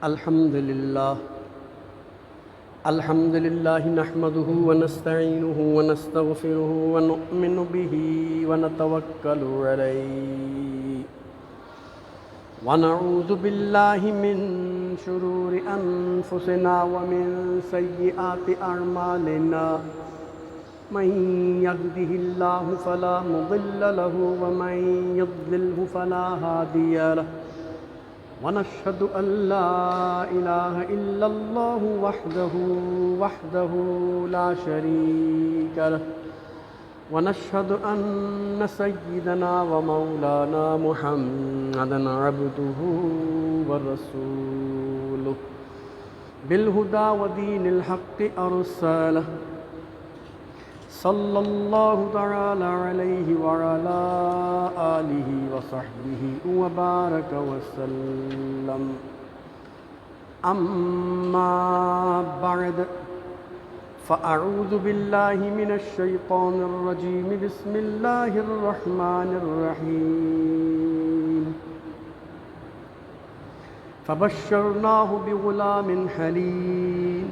الحمد لله نحمده ونستعينه ونستغفره ونؤمن به ونتوكل عليه ونعوذ بالله من شرور أنفسنا ومن سيئات أعمالنا من يهده الله فلا مضل له ومن يضلله فلا هادي له ونشهد أن لا إله إلا الله وحده لا شريك له ونشهد أن سيدنا ومولانا محمدا عبده ورسوله بالهدى ودين الحق أرسله صلى الله تعالى عليه وعلى آله وصحبه وبارك وسلم أما بعد فأعوذ بالله من الشيطان الرجيم بسم الله الرحمن الرحيم فبشرناه بغلام حليم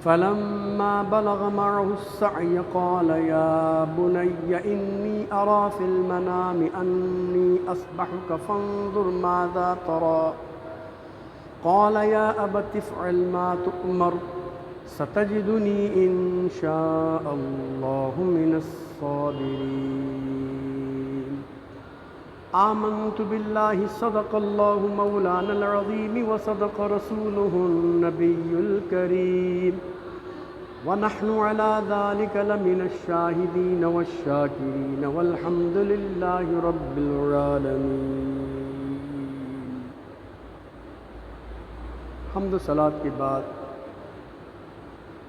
فلما بلغ معه السعي قال يا بني إني أرى في المنام أني أذبحك فانظر ماذا ترى قال يا أبت افعل ما تؤمر ستجدني إن شاء الله من الصابرين آمنت بالله صدق الله مولانا العظيم وصدق رسوله النبي الكريم ونحن على ذلك لمن الشاهدين والشاكرين والحمد لله رب العالمين۔ حمد و صلاۃ کے بعد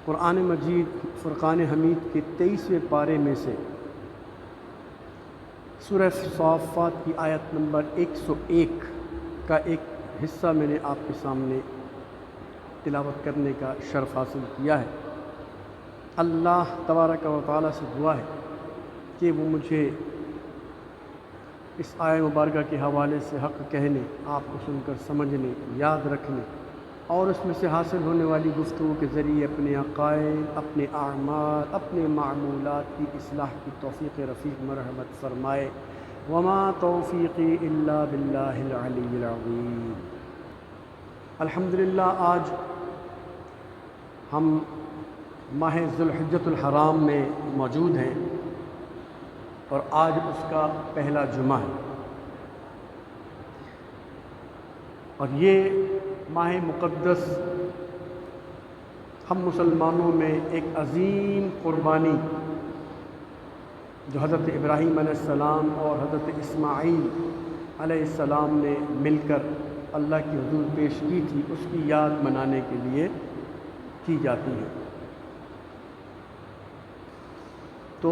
قرآن مجید فرقان حمید کے 23ویں پارے میں سے سورہ صافات کی آیت نمبر 101 کا ایک حصہ میں نے آپ کے سامنے تلاوت کرنے کا شرف حاصل کیا ہے۔ اللہ تبارک و تعالیٰ سے دعا ہے کہ وہ مجھے اس آیت مبارکہ کے حوالے سے حق کہنے، آپ کو سن کر سمجھنے، یاد رکھنے اور اس میں سے حاصل ہونے والی گفتگو کے ذریعے اپنے عقائد، اپنے اعمال، اپنے معمولات کی اصلاح کی توفیق رفیق مرحمت فرمائے۔ وما توفیقی الا باللہ العلی العظیم۔ الحمدللہ آج ہم ماہ ذوالحجۃ الحرام میں موجود ہیں اور آج اس کا پہلا جمعہ ہے، اور یہ ماہ مقدس ہم مسلمانوں میں ایک عظیم قربانی جو حضرت ابراہیم علیہ السلام اور حضرت اسماعیل علیہ السلام نے مل کر اللہ کی حضور پیش کی تھی، اس کی یاد منانے کے لیے کی جاتی ہے۔ تو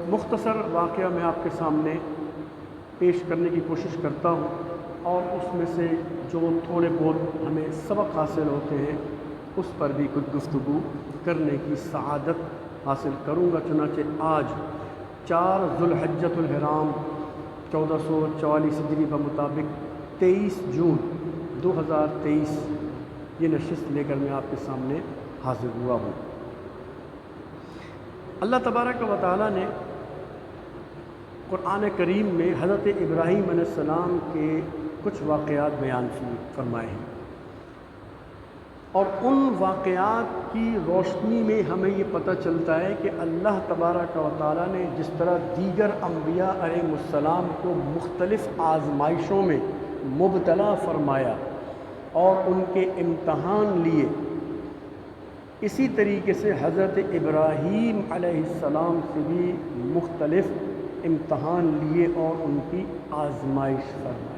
مختصر واقعہ میں آپ کے سامنے پیش کرنے کی کوشش کرتا ہوں اور اس میں سے جو تھوڑے بہت ہمیں سبق حاصل ہوتے ہیں اس پر بھی کچھ گفتگو کرنے کی سعادت حاصل کروں گا۔ چنانچہ آج 4 ذوالحجۃ الحرام 1444 ہجری کے مطابق 23 جون 2023 یہ نشست لے کر میں آپ کے سامنے حاضر ہوا ہوں۔ اللہ تبارک و تعالیٰ نے قرآن کریم میں حضرت ابراہیم علیہ السلام کے کچھ واقعات بیان فرمائے ہیں، اور ان واقعات کی روشنی میں ہمیں یہ پتہ چلتا ہے کہ اللہ تبارک و تعالیٰ نے جس طرح دیگر انبیاء علیہ السلام کو مختلف آزمائشوں میں مبتلا فرمایا اور ان کے امتحان لیے، اسی طریقے سے حضرت ابراہیم علیہ السلام سے بھی مختلف امتحان لیے اور ان کی آزمائش فرمائی۔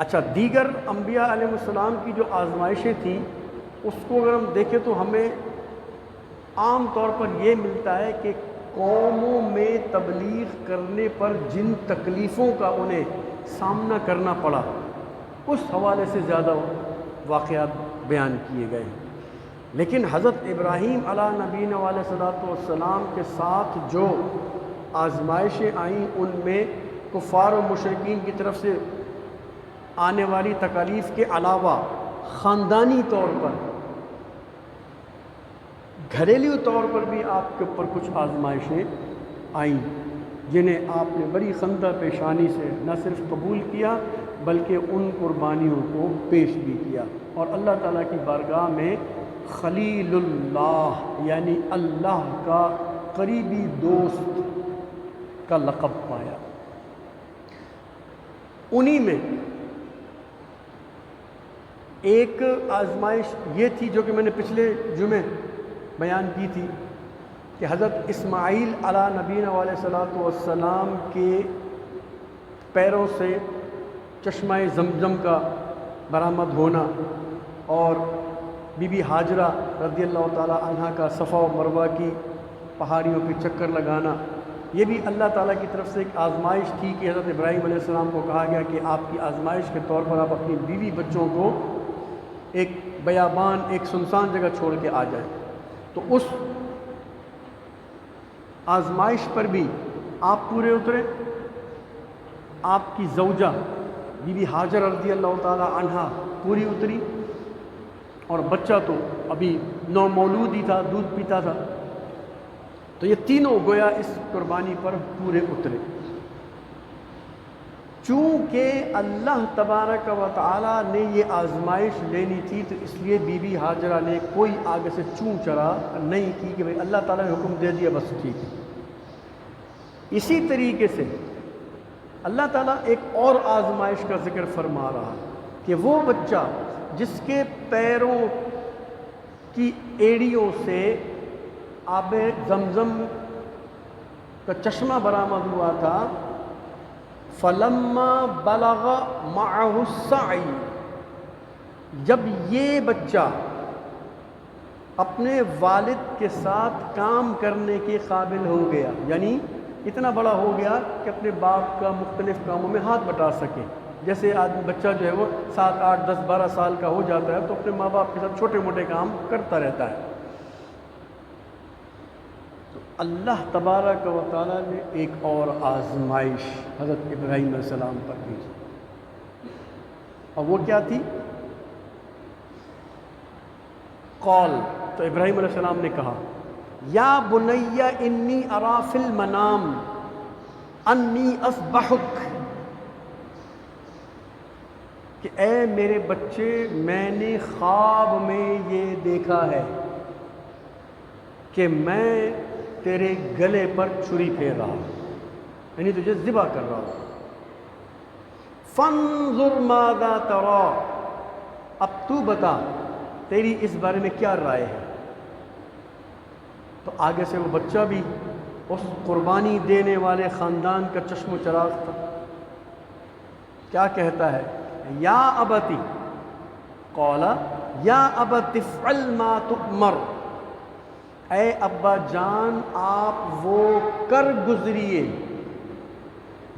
اچھا، دیگر انبیاء علیہ السلام کی جو آزمائشیں تھیں اس کو اگر ہم دیکھیں تو ہمیں عام طور پر یہ ملتا ہے کہ قوموں میں تبلیغ کرنے پر جن تکلیفوں کا انہیں سامنا کرنا پڑا اس حوالے سے زیادہ واقعات بیان کیے گئے ہیں، لیکن حضرت ابراہیم علیہ نبینا علیہ صلوٰت والسلام کے ساتھ جو آزمائشیں آئیں ان میں کفار و مشرکین کی طرف سے آنے والی تکالیف کے علاوہ خاندانی طور پر، گھریلو طور پر بھی آپ کے اوپر کچھ آزمائشیں آئیں، جنہیں آپ نے بڑی خندہ پیشانی سے نہ صرف قبول کیا بلکہ ان قربانیوں کو پیش بھی کیا، اور اللہ تعالیٰ کی بارگاہ میں خلیل اللہ یعنی اللہ کا قریبی دوست کا لقب پایا۔ انہی میں ایک آزمائش یہ تھی جو کہ میں نے پچھلے جمعے بیان کی تھی کہ حضرت اسماعیل علیہ نبینا علیہ الصلوۃ والسلام کے پیروں سے چشمہ زمزم کا برآمد ہونا، اور بی بی ہاجرہ رضی اللہ تعالی عنہ کا صفا و مروہ کی پہاڑیوں پہ چکر لگانا، یہ بھی اللہ تعالیٰ کی طرف سے ایک آزمائش تھی کہ حضرت ابراہیم علیہ السلام کو کہا گیا کہ آپ کی آزمائش کے طور پر آپ اپنی بیوی بچوں کو ایک بیابان، ایک سنسان جگہ چھوڑ کے آ جائیں۔ تو اس آزمائش پر بھی آپ پورے اترے، آپ کی زوجہ بی بی ہاجر رضی اللہ تعالی عنہا پوری اتری، اور بچہ تو ابھی نومولود ہی تھا، دودھ پیتا تھا، تو یہ تینوں گویا اس قربانی پر پورے اترے۔ چونکہ اللہ تبارک و تعالی نے یہ آزمائش لینی تھی تو اس لیے بی بی ہاجرہ نے کوئی آگے سے چوں چرا نہیں کی کہ بھئی اللہ تعالیٰ نے حکم دے دیا بس ٹھیک ہے۔ اسی طریقے سے اللہ تعالیٰ ایک اور آزمائش کا ذکر فرما رہا کہ وہ بچہ جس کے پیروں کی ایڑیوں سے آب زمزم کا چشمہ برآمد ہوا تھا، فلما بلغ معه السعی، جب یہ بچہ اپنے والد کے ساتھ کام کرنے کے قابل ہو گیا، یعنی اتنا بڑا ہو گیا کہ اپنے باپ کا مختلف کاموں میں ہاتھ بٹا سکے، جیسے آدمی بچہ جو ہے وہ 7، 8، 10، 12 سال کا ہو جاتا ہے تو اپنے ماں باپ کے ساتھ چھوٹے موٹے کام کرتا رہتا ہے۔ تو اللہ تبارک و تعالیٰ نے ایک اور آزمائش حضرت ابراہیم علیہ السلام پر بھیجی، اور وہ کیا تھی؟ قول، تو ابراہیم علیہ السلام نے کہا یا بنی انی ارا فی المنام انی اذبحک، کہ اے میرے بچے میں نے خواب میں یہ دیکھا ہے کہ میں تیرے گلے پر چھری پھیر رہا ہوں، یعنی تجھے ذبح کر رہا ہوں۔ فانظر ماذا تری، اب تو بتا تیری اس بارے میں کیا رائے ہے۔ تو آگے سے وہ بچہ بھی اس قربانی دینے والے خاندان کا چشم و چراغ تھا، کیا کہتا ہے؟ یا ابتی، قال یا ابت افعل ما تؤمر، اے ابا جان آپ وہ کر گزریے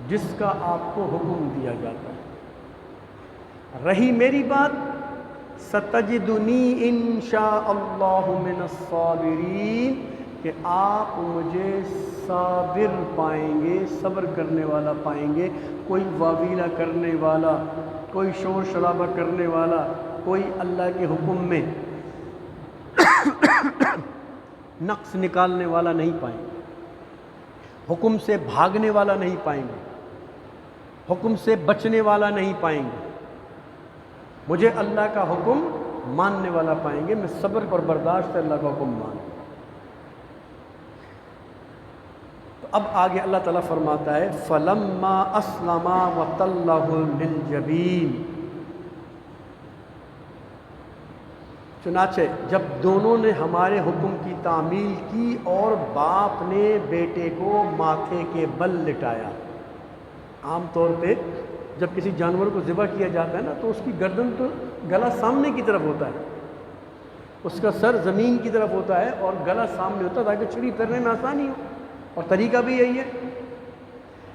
جس کا آپ کو حکم دیا جاتا ہے۔ رہی میری بات، ستجدنی انشاء اللہ من الصابرین، کہ آپ مجھے صابر پائیں گے، صبر کرنے والا پائیں گے، کوئی واویلا کرنے والا، کوئی شور شرابہ کرنے والا، کوئی اللہ کے حکم میں نقص نکالنے والا نہیں پائیں گے، حکم سے بھاگنے والا نہیں پائیں گے، حکم سے بچنے والا نہیں پائیں گے، مجھے اللہ کا حکم ماننے والا پائیں گے، میں صبر اور برداشت سے اللہ کا حکم مانوں۔ تو اب آگے اللہ تعالیٰ فرماتا ہے فَلَمَّا أَسْلَمَا وَتَلَّهُ لِلْجَبِينِ، چنانچہ جب دونوں نے ہمارے حکم کی تعمیل کی اور باپ نے بیٹے کو ماتھے کے بل لٹایا۔ عام طور پہ جب کسی جانور کو ذبح کیا جاتا ہے نا تو اس کی گردن تو گلا سامنے کی طرف ہوتا ہے، اس کا سر زمین کی طرف ہوتا ہے اور گلا سامنے ہوتا ہے تاکہ چھری ترنے میں آسانی ہو، اور طریقہ بھی یہی ہے۔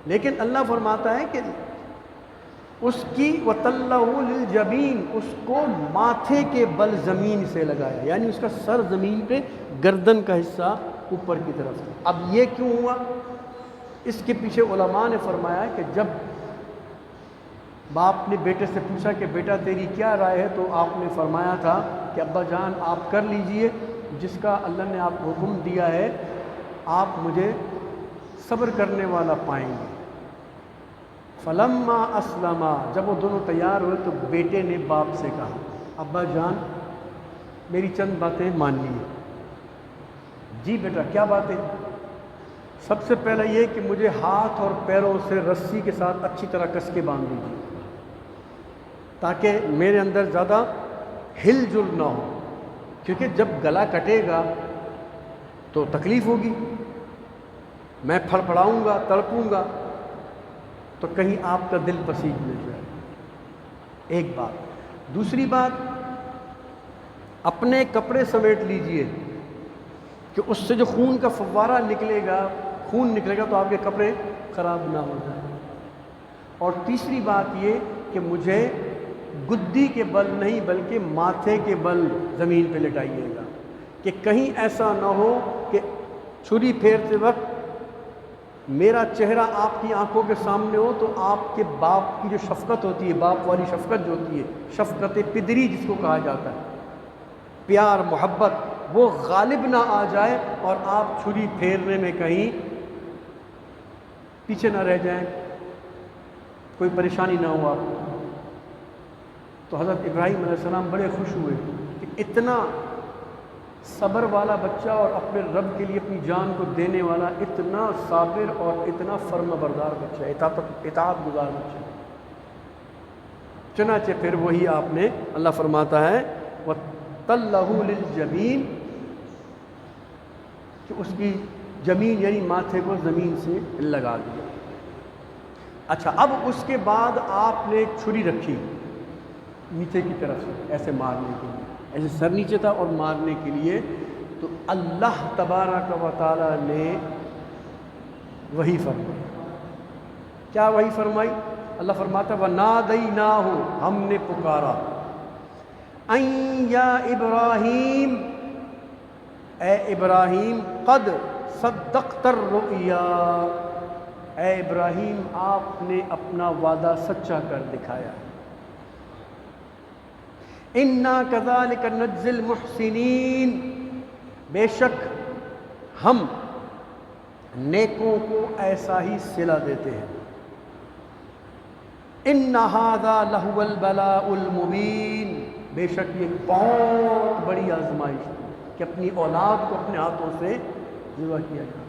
لیکن اللہ فرماتا ہے کہ اس کی وَتَلَّهُ لِلْجَبِينِ، اس کو ماتھے کے بل زمین سے لگایا، یعنی اس کا سر زمین پہ، گردن کا حصہ اوپر کی طرف تھا۔ اب یہ کیوں ہوا؟ اس کے پیچھے علماء نے فرمایا کہ جب باپ نے بیٹے سے پوچھا کہ بیٹا تیری کیا رائے ہے، تو آپ نے فرمایا تھا کہ ابا جان آپ کر لیجئے جس کا اللہ نے آپ کو حکم دیا ہے، آپ مجھے صبر کرنے والا پائیں گے۔ فلما اسلما، جب وہ دونوں تیار ہوئے تو بیٹے نے باپ سے کہا ابا جان میری چند باتیں مان لیجیے۔ جی بیٹا کیا باتیں؟ سب سے پہلے یہ کہ مجھے ہاتھ اور پیروں سے رسی کے ساتھ اچھی طرح کس کے باندھ دیجیے تاکہ میرے اندر زیادہ ہل جل نہ ہو، کیونکہ جب گلا کٹے گا تو تکلیف ہوگی، میں پھڑ پڑاؤں گا، تڑپوں گا، تو کہیں آپ کا دل پسیج نہ جائے۔ ایک بات۔ دوسری بات، اپنے کپڑے سمیٹ لیجئے کہ اس سے جو خون کا فوارہ نکلے گا، خون نکلے گا تو آپ کے کپڑے خراب نہ ہو جائیں۔ اور تیسری بات یہ کہ مجھے گدی کے بل نہیں بلکہ ماتھے کے بل زمین پہ لٹائیے گا، کہ کہیں ایسا نہ ہو کہ چھری پھیرتے وقت میرا چہرہ آپ کی آنکھوں کے سامنے ہو تو آپ کے باپ کی جو شفقت ہوتی ہے، باپ والی شفقت جو ہوتی ہے، شفقت پدری جس کو کہا جاتا ہے، پیار محبت، وہ غالب نہ آ جائے اور آپ چھری پھیرنے میں کہیں پیچھے نہ رہ جائیں، کوئی پریشانی نہ ہو آپ کو۔ تو حضرت ابراہیم علیہ السلام بڑے خوش ہوئے کہ اتنا صبر والا بچہ اور اپنے رب کے لیے اپنی جان کو دینے والا، اتنا صابر اور اتنا فرما بردار بچہ، اطاعت گزار بچہ۔ چنانچہ پھر وہی آپ نے، اللہ فرماتا ہے وَتَلَّهُ لِلْجَبِينِ، کہ اس کی جمین یعنی ماتھے کو زمین سے لگا دیا۔ اچھا، اب اس کے بعد آپ نے چھری رکھی نیچے کی طرف سے ایسے مارنے کے لیے، ایسے سر نیچے تھا اور مارنے کے لیے، تو اللہ تبارک و تعالی نے وحی فرمائی۔ کیا وحی فرمائی؟ اللہ فرماتا وَنَادَيْنَاهُ، ہم نے پکارا، اَن یا ابراہیم، اے ابراہیم، قد صدقت الرؤیا، اے ابراہیم آپ نے اپنا وعدہ سچا کر دکھایا۔ اِنَّا كَذَلِكَ نَجْزِي الْمُحْسِنِينَ، بے شک ہم نیکوں کو ایسا ہی صلہ دیتے ہیں۔ اِنَّ هَذَا لَهُوَ الْبَلَاءُ الْمُبِينُ، بے شک یہ بہت بڑی آزمائش ہے کہ اپنی اولاد کو اپنے ہاتھوں سے ذبح کیا جائے۔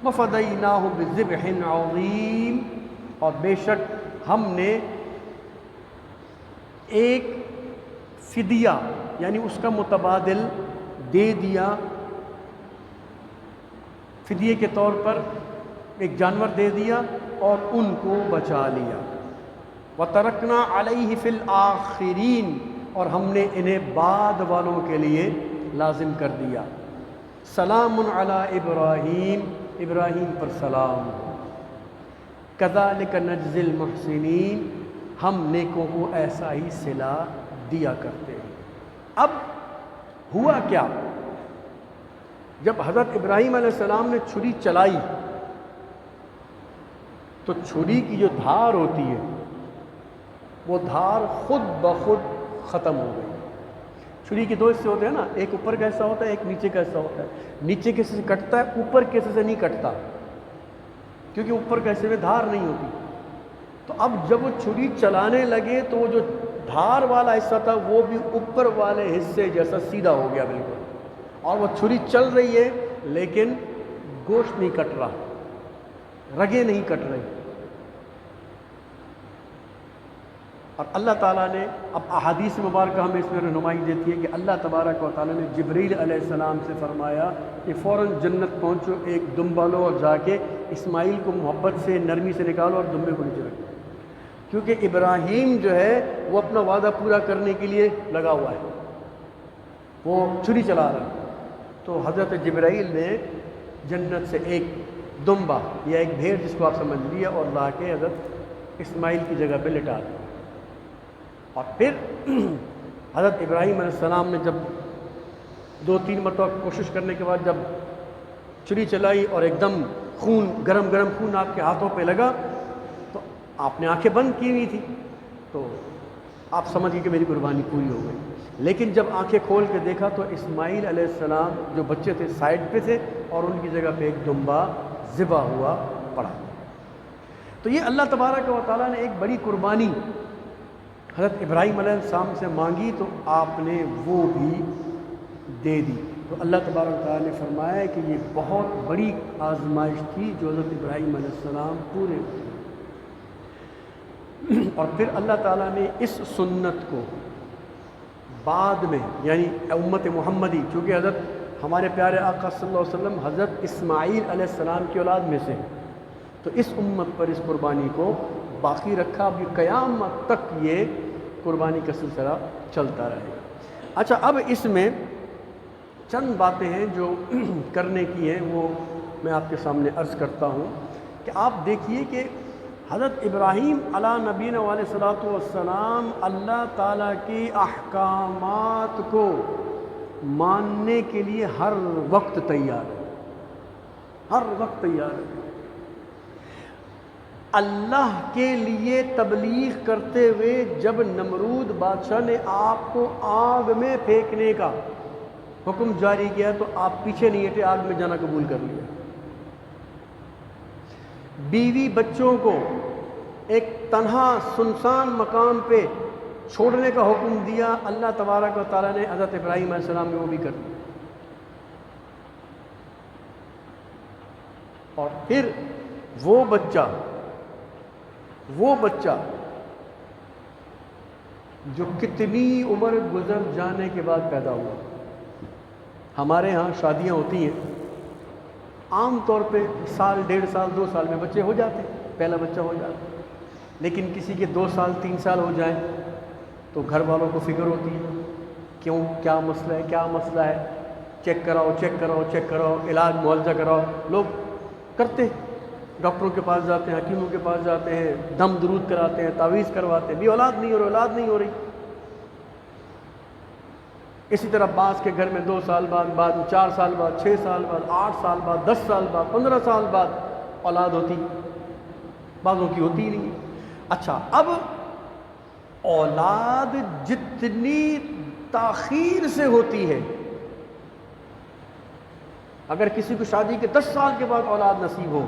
وَفَدَيْنَاهُ بِذِبْحٍ عَظِيمٍ، اور بے شک ہم نے ایک فدیہ یعنی اس کا متبادل دے دیا، فدیے کے طور پر ایک جانور دے دیا اور ان کو بچا لیا۔ وَتَرَكْنَا عَلَيْهِ فِي الْآخِرِينَ، اور ہم نے انہیں بعد والوں کے لیے لازم کر دیا۔ سلام علی ابراہیم، ابراہیم پر سلام ہو۔ کذالک نجزی المحسنین، ہم نیکوں کو ایسا ہی صلہ دیا کرتے ہیں۔ اب ہوا کیا؟ جب حضرت ابراہیم علیہ السلام نے چھری چلائی تو چھری کی جو دھار ہوتی ہے وہ دھار خود بخود ختم ہو گئی۔ چھری کے دو حصے ہوتے ہیں نا، ایک اوپر کا حصہ ہوتا ہے، ایک نیچے کا حصہ ہوتا ہے۔ نیچے کے حصے سے کٹتا ہے، اوپر کے حصے سے نہیں کٹتا، کیونکہ اوپر کے حصے میں دھار نہیں ہوتی۔ تو اب جب وہ چھری چلانے لگے تو وہ جو دھار والا حصہ تھا وہ بھی اوپر والے حصے جیسا سیدھا ہو گیا بالکل، اور وہ چھری چل رہی ہے لیکن گوشت نہیں کٹ رہا، رگیں نہیں کٹ رہی۔ اور اللہ تعالیٰ نے، اب احادیث مبارکہ ہمیں اس میں رہنمائی دیتی ہے کہ اللہ تبارک و تعالیٰ نے جبریل علیہ السلام سے فرمایا کہ فوراً جنت پہنچو، ایک دمبا لو اور جا کے اسماعیل کو محبت سے نرمی سے نکالو اور دمبے کو نیچے رکھو، کیونکہ ابراہیم جو ہے وہ اپنا وعدہ پورا کرنے کے لیے لگا ہوا ہے، وہ چھری چلا رہا ہے۔ تو حضرت جبرائیل نے جنت سے ایک دمبا یا ایک بھیڑ جس کو آپ سمجھ لیا اور لا کے حضرت اسماعیل کی جگہ پہ لٹا دیا۔ اور پھر حضرت ابراہیم علیہ السلام نے جب 2-3 مرتبہ کوشش کرنے کے بعد جب چھری چلائی اور ایک دم خون، گرم گرم خون آپ کے ہاتھوں پہ لگا تو آپ نے آنکھیں بند کی ہوئی تھی، تو آپ سمجھیں کہ میری قربانی پوری ہو گئی۔ لیکن جب آنکھیں کھول کے دیکھا تو اسماعیل علیہ السلام جو بچے تھے سائڈ پہ تھے اور ان کی جگہ پہ ایک دمبا ذبح ہوا پڑا۔ تو یہ اللہ تبارک و تعالیٰ نے ایک بڑی قربانی حضرت ابراہیم علیہ السلام سے مانگی تو آپ نے وہ بھی دے دی۔ تو اللہ تبارک و تعالیٰ نے فرمایا کہ یہ بہت بڑی آزمائش تھی جو حضرت ابراہیم علیہ السلام پورے ہوئے۔ اور پھر اللہ تعالیٰ نے اس سنت کو بعد میں، یعنی امت محمدی، چونکہ حضرت ہمارے پیارے آقا صلی اللہ علیہ وسلم حضرت اسماعیل علیہ السلام کی اولاد میں سے، تو اس امت پر اس قربانی کو باقی رکھا۔ اب یہ قیامت تک یہ قربانی کا سلسلہ چلتا رہے گا۔ اچھا، اب اس میں چند باتیں ہیں جو کرنے کی ہیں، وہ میں آپ کے سامنے عرض کرتا ہوں کہ آپ دیکھیے کہ حضرت ابراہیم علیہ نبینا علیہ الصلوۃ والسلام اللہ تعالیٰ کے احکامات کو ماننے کے لیے ہر وقت تیار ہے، ہر وقت تیار ہے۔ اللہ کے لیے تبلیغ کرتے ہوئے جب نمرود بادشاہ نے آپ کو آگ میں پھینکنے کا حکم جاری کیا تو آپ پیچھے نہیں ہٹے، آگ میں جانا قبول کر لیا۔ بیوی بچوں کو ایک تنہا سنسان مقام پہ چھوڑنے کا حکم دیا، اللہ تبارک و تعالیٰ نے حضرت ابراہیم علیہ السلام نے وہ بھی کر دیا۔ اور پھر وہ بچہ جو کتنی عمر گزر جانے کے بعد پیدا ہوا۔ ہمارے ہاں شادیاں ہوتی ہیں، عام طور پہ سال، 1.5 سال، 2 سال میں بچے ہو جاتے ہیں، پہلا بچہ ہو جاتا ہے۔ لیکن کسی کے 2 سال 3 سال ہو جائیں تو گھر والوں کو فکر ہوتی ہے، کیوں، کیا مسئلہ ہے، چیک کراؤ، علاج معالجہ کراؤ۔ لوگ کرتے، ڈاکٹروں کے پاس جاتے ہیں، حکیموں کے پاس جاتے ہیں، دم درود کراتے ہیں، تعویذ کرواتے ہیں، بھی اولاد نہیں ہو رہی۔ اسی طرح بعض کے گھر میں 2 سال بعد 4 سال بعد، 6 سال بعد، 8 سال بعد، 10 سال بعد، 15 سال بعد اولاد ہوتی، بعضوں کی ہوتی ہی نہیں۔ اچھا، اب اولاد جتنی تاخیر سے ہوتی ہے، اگر کسی کو شادی کے 10 سال کے بعد اولاد نصیب ہو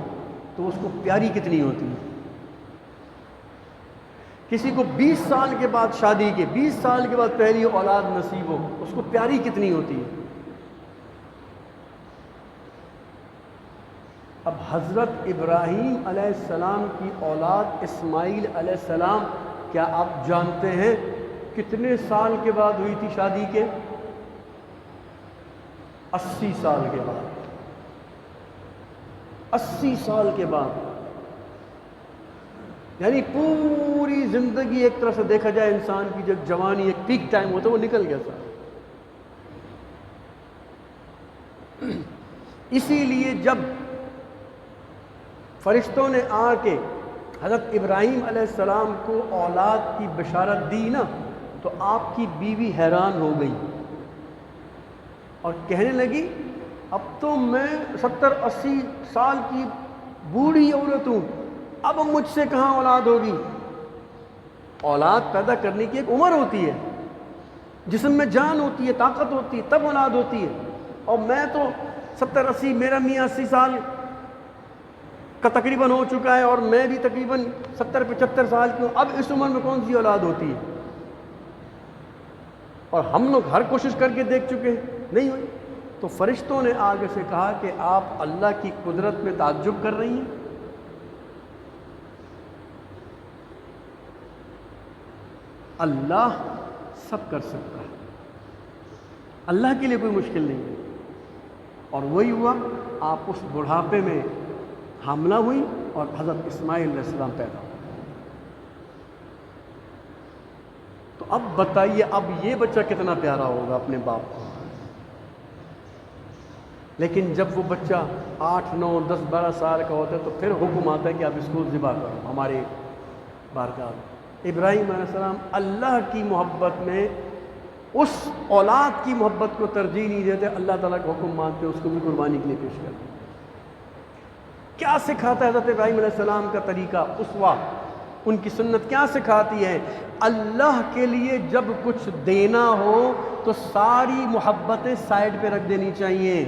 تو اس کو پیاری کتنی ہوتی ہے۔ کسی کو 20 سال کے بعد شادی کے 20 سال کے بعد پہلی اولاد نصیب ہو، اس کو پیاری کتنی ہوتی ہے۔ اب حضرت ابراہیم علیہ السلام کی اولاد اسماعیل علیہ السلام، کیا آپ جانتے ہیں کتنے سال کے بعد ہوئی تھی شادی کے؟ 80 سال کے بعد۔ 80 سال کے بعد، یعنی پوری زندگی ایک طرح سے دیکھا جائے انسان کی جب جوانی ایک پیک ٹائم ہوتا ہے وہ نکل گیا تھا۔ اسی لیے جب فرشتوں نے آ کے حضرت ابراہیم علیہ السلام کو اولاد کی بشارت دی نا، تو آپ کی بیوی حیران ہو گئی اور کہنے لگی اب تو میں 70-80 سال کی بوڑھی عورت ہوں، اب مجھ سے کہاں اولاد ہوگی؟ اولاد پیدا کرنے کی ایک عمر ہوتی ہے، جسم میں جان ہوتی ہے، طاقت ہوتی ہے، تب اولاد ہوتی ہے۔ اور میں تو 70-80، میرا میاں 80 سال کا تقریباً ہو چکا ہے اور میں بھی تقریباً 70-75 سال کی ہوں، اب اس عمر میں کون سی اولاد ہوتی ہے؟ اور ہم لوگ ہر کوشش کر کے دیکھ چکے ہیں، نہیں ہوئی۔ تو فرشتوں نے آگے سے کہا کہ آپ اللہ کی قدرت میں تعجب کر رہی ہیں؟ اللہ سب کر سکتا ہے، اللہ کے لیے کوئی مشکل نہیں ہے۔ اور وہی ہوا، آپ اس بڑھاپے میں حاملہ ہوئی اور حضرت اسماعیل علیہ السلام پیدا ہوئے۔ تو اب بتائیے، اب یہ بچہ کتنا پیارا ہوگا اپنے باپ کو۔ لیکن جب وہ بچہ 8، 9، 10، 12 سال کا ہوتا ہے تو پھر حکم آتا ہے کہ آپ اس کو ذبح کرو ہمارے بارگاہ میں۔ ابراہیم علیہ السلام اللہ کی محبت میں اس اولاد کی محبت کو ترجیح نہیں دیتے، اللہ تعالیٰ کا حکم مانتے، اس کو بھی قربانی کے لیے پیش کرتے۔ کیا سکھاتا ہے حضرت ابراہیم علیہ السلام کا طریقہ، اسوہ؟ ان کی سنت کیا سکھاتی ہے؟ اللہ کے لیے جب کچھ دینا ہو تو ساری محبتیں سائڈ پہ رکھ دینی چاہیے۔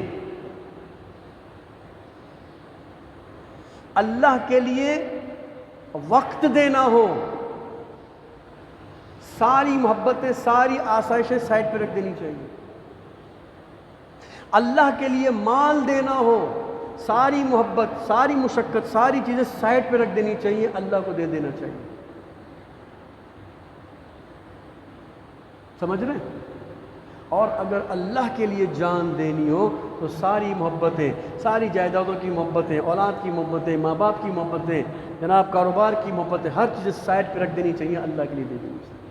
اللہ کے لیے وقت دینا ہو، ساری محبتیں، ساری آسائشیں سائڈ پہ رکھ دینی چاہیے۔ اللہ کے لیے مال دینا ہو، ساری محبت، ساری مشقت، ساری چیزیں سائڈ پہ رکھ دینی چاہیے، اللہ کو دے دینا چاہیے۔ سمجھ رہے ہیں؟ اور اگر اللہ کے لیے جان دینی ہو تو ساری محبتیں، ساری جائیدادوں کی محبتیں، اولاد کی محبتیں، ماں باپ کی محبتیں، جناب کاروبار کی محبتیں، ہر چیز سائڈ پہ رکھ دینی چاہیے، اللہ کے لیے دے دینی چاہیے۔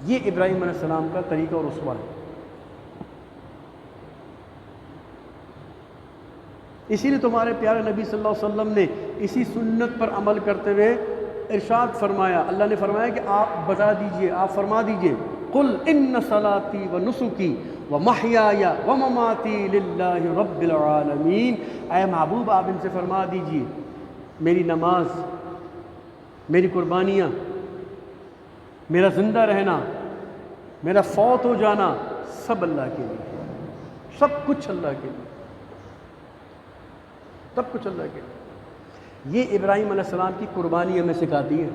یہ ابراہیم علیہ السلام کا طریقہ اور اسوہ ہے۔ اسی لیے تمہارے پیارے نبی صلی اللہ علیہ وسلم نے اسی سنت پر عمل کرتے ہوئے ارشاد فرمایا، اللہ نے فرمایا کہ آپ بتا دیجئے، آپ فرما دیجئے، قل ان صلاتی و نسکی و محیای و مماتی للہ رب العالمین، اے محبوب آپ ان سے فرما دیجئے میری نماز، میری قربانیاں، میرا زندہ رہنا، میرا فوت ہو جانا، سب اللہ کے لیے، سب کچھ اللہ کے لیے، سب کچھ اللہ کے لیے۔ یہ ابراہیم علیہ السلام کی قربانی ہمیں سکھاتی ہے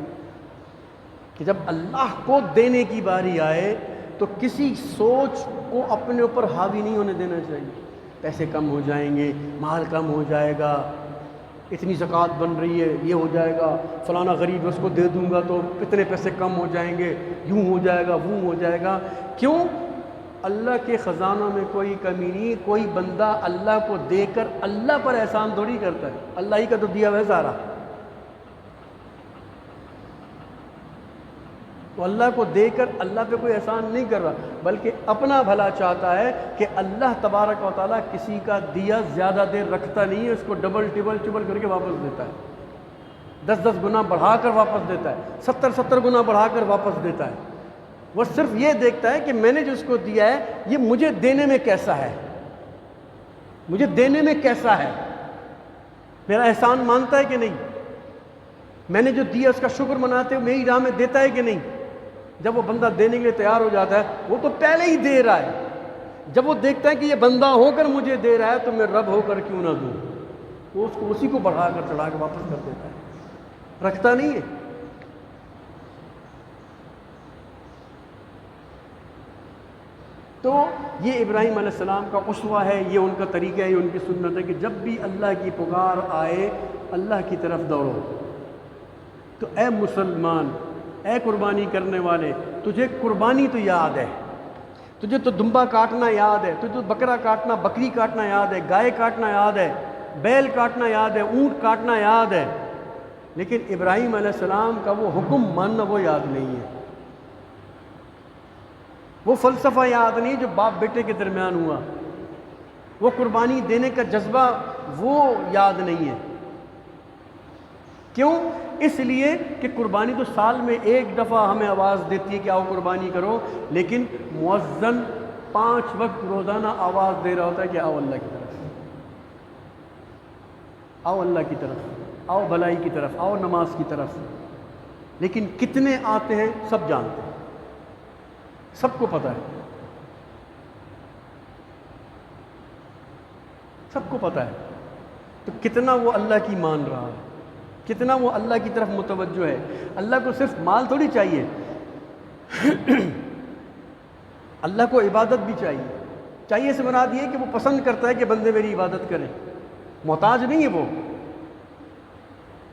کہ جب اللہ کو دینے کی باری آئے تو کسی سوچ کو اپنے اوپر حاوی نہیں ہونے دینا چاہیے۔ پیسے کم ہو جائیں گے، مال کم ہو جائے گا، اتنی زکوٰۃ بن رہی ہے، یہ ہو جائے گا، فلانا غریب ہے اس کو دے دوں گا تو اتنے پیسے کم ہو جائیں گے، یوں ہو جائے گا، وہ ہو جائے گا۔ کیوں؟ اللہ کے خزانوں میں کوئی کمی نہیں۔ کوئی بندہ اللہ کو دے کر اللہ پر احسان تھوڑی کرتا ہے، اللہ ہی کا تو دیا ہوا ہے سارا۔ تو اللہ کو دے کر اللہ پہ کوئی احسان نہیں کر رہا، بلکہ اپنا بھلا چاہتا ہے کہ اللہ تبارک و تعالیٰ کسی کا دیا زیادہ دیر رکھتا نہیں ہے، اس کو ڈبل ٹبل کر کے واپس دیتا ہے، 10 گنا بڑھا کر واپس دیتا ہے، 70 گنا بڑھا کر واپس دیتا ہے۔ وہ صرف یہ دیکھتا ہے کہ میں نے جو اس کو دیا ہے یہ مجھے دینے میں کیسا ہے، مجھے دینے میں کیسا ہے، میرا احسان مانتا ہے کہ نہیں، میں نے جو دیا اس کا شکر مناتے ہوئے میری راہ میں دیتا ہے کہ نہیں۔ جب وہ بندہ دینے کے لیے تیار ہو جاتا ہے، وہ تو پہلے ہی دے رہا ہے، جب وہ دیکھتا ہے کہ یہ بندہ ہو کر مجھے دے رہا ہے تو میں رب ہو کر کیوں نہ دوں، وہ اس کو اسی کو بڑھا کر چڑھا کے واپس کر دیتا ہے، رکھتا نہیں ہے۔ تو یہ ابراہیم علیہ السلام کا اسوہ ہے، یہ ان کا طریقہ ہے، یہ ان کی سنت ہے کہ جب بھی اللہ کی پکار آئے اللہ کی طرف دوڑو۔ تو اے مسلمان، اے قربانی کرنے والے، تجھے قربانی تو یاد ہے، تجھے تو دمبا کاٹنا یاد ہے، تجھے تو بکرا کاٹنا، بکری کاٹنا یاد ہے، گائے کاٹنا یاد ہے، بیل کاٹنا یاد ہے، اونٹ کاٹنا یاد ہے، لیکن ابراہیم علیہ السلام کا وہ حکم ماننا وہ یاد نہیں ہے، وہ فلسفہ یاد نہیں جو باپ بیٹے کے درمیان ہوا، وہ قربانی دینے کا جذبہ وہ یاد نہیں ہے۔ کیوں؟ اس لیے کہ قربانی تو سال میں ایک دفعہ ہمیں آواز دیتی ہے کہ آؤ قربانی کرو، لیکن مؤذن 5 وقت روزانہ آواز دے رہا ہوتا ہے کہ آؤ اللہ کی طرف، آؤ اللہ کی طرف، آؤ بھلائی کی طرف، آؤ نماز کی طرف، لیکن کتنے آتے ہیں سب جانتے ہیں، سب کو پتہ ہے، سب کو پتہ ہے۔ تو کتنا وہ اللہ کی مان رہا ہے، کتنا وہ اللہ کی طرف متوجہ ہے۔ اللہ کو صرف مال تھوڑی چاہیے، اللہ کو عبادت بھی چاہیے سے مراد یہ کہ وہ پسند کرتا ہے کہ بندے میری عبادت کریں، محتاج نہیں ہے وہ،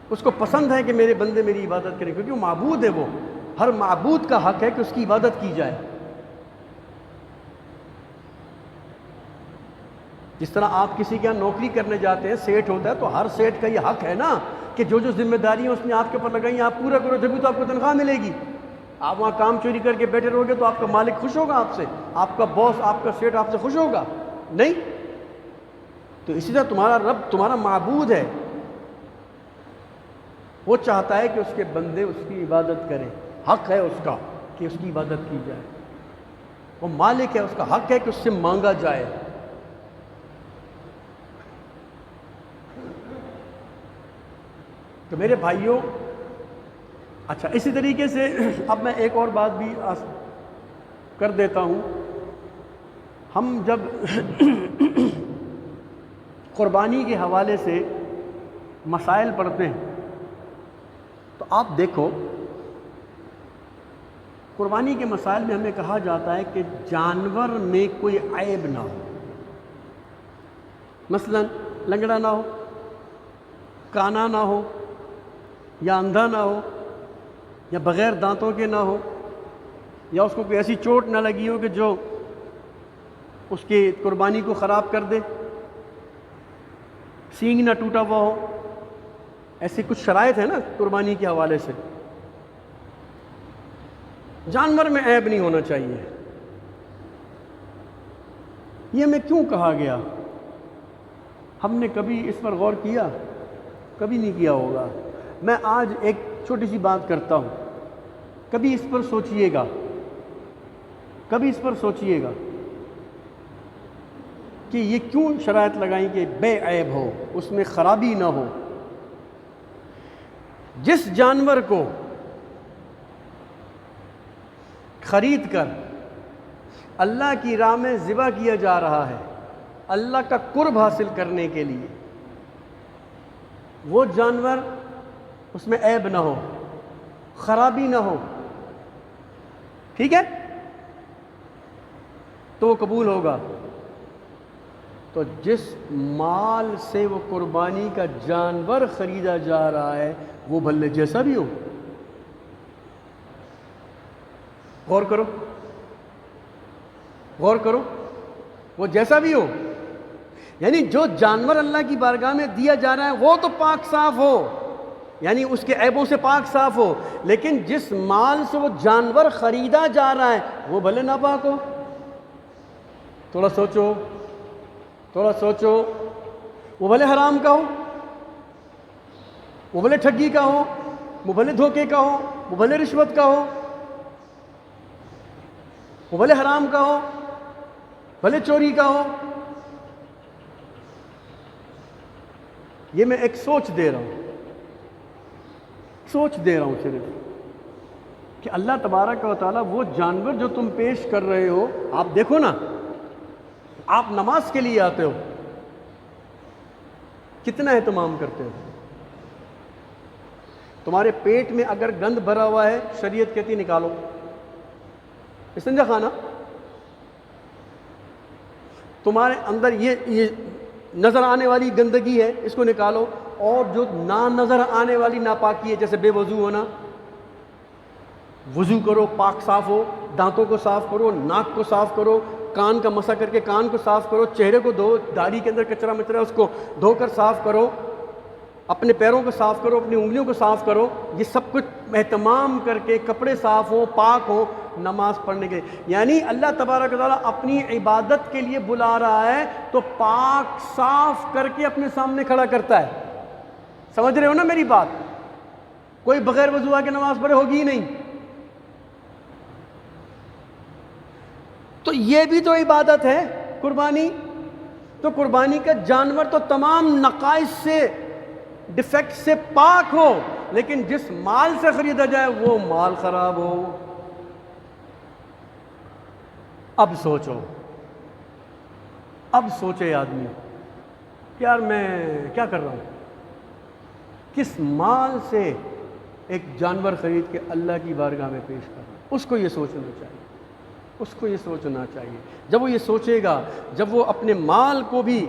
اس کو پسند ہے کہ میرے بندے میری عبادت کریں، کیونکہ وہ معبود ہے، وہ ہر معبود کا حق ہے کہ اس کی عبادت کی جائے۔ جس طرح آپ کسی کے یہاں نوکری کرنے جاتے ہیں، سیٹ ہوتا ہے، تو ہر سیٹ کا یہ حق ہے نا کہ جو ذمہ داریاں اس نے آپ کے اوپر لگائی ہیں آپ پورا کرو، جبھی تو آپ کو تنخواہ ملے گی۔ آپ وہاں کام چوری کر کے بیٹھے رہو گے تو آپ کا مالک خوش ہوگا آپ سے، آپ کا باس، آپ کا سیٹ آپ سے خوش ہوگا نہیں؟ تو اسی طرح تمہارا رب تمہارا معبود ہے، وہ چاہتا ہے کہ اس کے بندے اس کی عبادت کریں، حق ہے اس کا کہ اس کی عبادت کی جائے، وہ مالک ہے، اس کا حق ہے کہ اس سے مانگا جائے۔ تو میرے بھائیوں، اچھا، اسی طریقے سے اب میں ایک اور بات بھی کر دیتا ہوں. ہم جب قربانی کے حوالے سے مسائل پڑھتے ہیں تو آپ دیکھو قربانی کے مسائل میں ہمیں کہا جاتا ہے کہ جانور میں کوئی عیب نہ ہو. مثلا لنگڑا نہ ہو، کانا نہ ہو، یا اندھا نہ ہو، یا بغیر دانتوں کے نہ ہو، یا اس کو کوئی ایسی چوٹ نہ لگی ہو کہ جو اس کی قربانی کو خراب کر دے، سینگ نہ ٹوٹا ہوا ہو. ایسی کچھ شرائط ہیں نا قربانی کے حوالے سے. جانور میں عیب نہیں ہونا چاہیے. یہ میں کیوں کہا گیا؟ ہم نے کبھی اس پر غور کیا؟ کبھی نہیں کیا ہوگا. میں آج ایک چھوٹی سی بات کرتا ہوں، کبھی اس پر سوچئے گا، کبھی اس پر سوچئے گا کہ یہ کیوں شرائط لگائیں کہ بے عیب ہو، اس میں خرابی نہ ہو. جس جانور کو خرید کر اللہ کی راہ میں ذبح کیا جا رہا ہے اللہ کا قرب حاصل کرنے کے لیے، وہ جانور اس میں عیب نہ ہو، خرابی نہ ہو، ٹھیک ہے، تو وہ قبول ہوگا. تو جس مال سے وہ قربانی کا جانور خریدا جا رہا ہے وہ بھلے جیسا بھی ہو. غور کرو، غور کرو، وہ جیسا بھی ہو. یعنی جو جانور اللہ کی بارگاہ میں دیا جا رہا ہے وہ تو پاک صاف ہو، یعنی اس کے عیبوں سے پاک صاف ہو، لیکن جس مال سے وہ جانور خریدا جا رہا ہے وہ بھلے ناپاک ہو. تھوڑا سوچو، تھوڑا سوچو. وہ بھلے حرام کا ہو، وہ بھلے ٹھگی کا ہو، وہ بھلے دھوکے کا ہو، وہ بھلے رشوت کا ہو، وہ بھلے حرام کا ہو، بھلے چوری کا ہو. یہ میں ایک سوچ دے رہا ہوں، سوچ دے رہا ہوں صرف کہ اللہ تبارک و تعالیٰ وہ جانور جو تم پیش کر رہے ہو، آپ دیکھو نا، آپ نماز کے لیے آتے ہو، کتنا اہتمام کرتے ہو. تمہارے پیٹ میں اگر گند بھرا ہوا ہے شریعت کہتی نکالو، استنجا خانہ. تمہارے اندر یہ نظر آنے والی گندگی ہے، اس کو نکالو. اور جو نہ نظر آنے والی ناپاکی ہے جیسے بے وضو ہونا، وضو کرو، پاک صاف ہو، دانتوں کو صاف کرو، ناک کو صاف کرو، کان کا مسح کر کے کان کو صاف کرو، چہرے کو دھو، داڑھی کے اندر کچرا مچرا اس کو دھو کر صاف کرو، اپنے پیروں کو صاف کرو، اپنی انگلیوں کو صاف کرو. یہ سب کچھ اہتمام کر کے کپڑے صاف ہوں، پاک ہوں نماز پڑھنے کے لیے. یعنی اللہ تبارک و تعالیٰ اپنی عبادت کے لیے بلا رہا ہے تو پاک صاف کر کے اپنے سامنے کھڑا کرتا ہے. سمجھ رہے ہو نا میری بات؟ کوئی بغیر وضو آ کے نماز پڑھے ہوگی ہی نہیں. تو یہ بھی تو عبادت ہے قربانی. تو قربانی کا جانور تو تمام نقائص سے، ڈیفیکٹ سے پاک ہو، لیکن جس مال سے خریدا جائے وہ مال خراب ہو. اب سوچو، اب سوچے آدمی کہ یار میں کیا کر رہا ہوں، کس مال سے ایک جانور خرید کے اللہ کی بارگاہ میں پیش کر رہا ہوں. اس کو یہ سوچنا چاہیے، اس کو یہ سوچنا چاہیے. جب وہ یہ سوچے گا، جب وہ اپنے مال کو بھی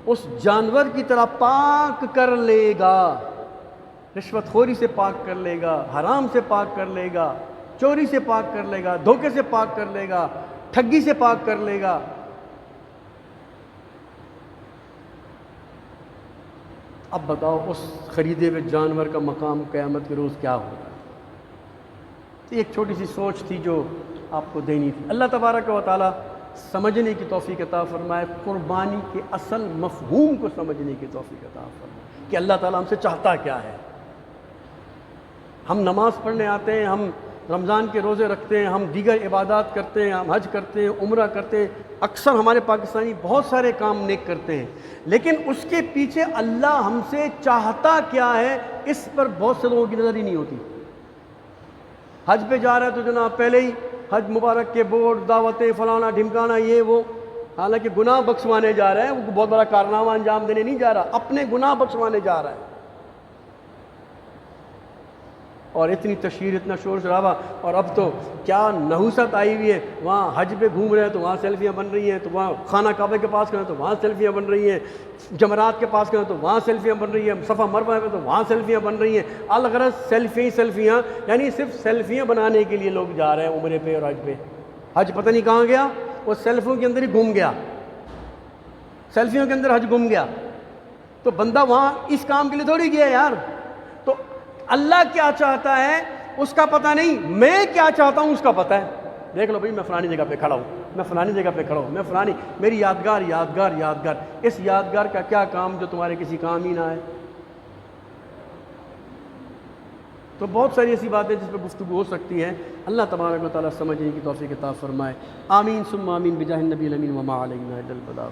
اس جانور کی طرح پاک کر لے گا، رشوت خوری سے پاک کر لے گا، حرام سے پاک کر لے گا، چوری سے پاک کر لے گا، دھوکے سے پاک کر لے گا، ٹھگی سے پاک کر لے گا، اب بتاؤ اس خریدے ہوئے جانور کا مقام قیامت کے روز کیا ہوگا. ایک چھوٹی سی سوچ تھی جو آپ کو دینی تھی. اللہ تبارک و تعالیٰ سمجھنے کی توفیق عطا فرمائے، قربانی کے اصل مفہوم کو سمجھنے کی توفیق عطا فرمائے کہ اللہ تعالیٰ ہم سے چاہتا کیا ہے. ہم نماز پڑھنے آتے ہیں، ہم رمضان کے روزے رکھتے ہیں، ہم دیگر عبادات کرتے ہیں، ہم حج کرتے ہیں، عمرہ کرتے ہیں، اکثر ہمارے پاکستانی بہت سارے کام نیک کرتے ہیں، لیکن اس کے پیچھے اللہ ہم سے چاہتا کیا ہے اس پر بہت سے لوگوں کی نظر ہی نہیں ہوتی. حج پہ جا رہا ہے تو جناب پہلے ہی حج مبارک کے بورڈ، دعوتیں، فلانا ڈھمکانا، یہ وہ، حالانکہ گناہ بخشوانے جا رہا ہے، وہ بہت بڑا کارنامہ انجام دینے نہیں جا رہا، اپنے گناہ بخشوانے جا رہا ہے۔ اور اتنی تشہیر، اتنا شور شرابہ، اور اب تو کیا نحوست آئی ہوئی ہے، وہاں حج پہ گھوم رہے ہیں تو وہاں سیلفیاں بن رہی ہیں، تو وہاں خانہ کعبہ کے پاس کریں تو وہاں سیلفیاں بن رہی ہیں، جمرات کے پاس کریں تو وہاں سیلفیاں بن رہی ہیں، صفا مروہ پہ تو وہاں سیلفیاں بن رہی ہیں، الغرض سیلفیاں، یعنی صرف سیلفیاں بنانے کے لیے لوگ جا رہے ہیں عمرے پہ اور حج پہ۔ حج پتہ نہیں کہاں گیا، وہ سیلفیوں کے اندر ہی گم گیا، سیلفیوں کے اندر حج گم گیا۔ تو بندہ وہاں اس کام کے لیے تھوڑی گیا یار۔ تو اللہ کیا چاہتا ہے اس کا پتہ نہیں، میں کیا چاہتا ہوں اس کا پتہ ہے۔ دیکھ لو بھائی، میں فلانی جگہ پہ کھڑا ہوں، میں فلانی جگہ پہ کھڑا ہوں، میں فلانی، میری یادگار، اس یادگار کا کیا کام جو تمہارے کسی کام ہی نہ آئے؟ تو بہت ساری ایسی باتیں جس پہ گفتگو ہو سکتی ہے۔ اللہ تبارک و تعالیٰ سمجھنے کی توفیق عطا فرمائے۔ آمین ثم آمین بجاہ النبی الامین وما علینا الا البلاغ۔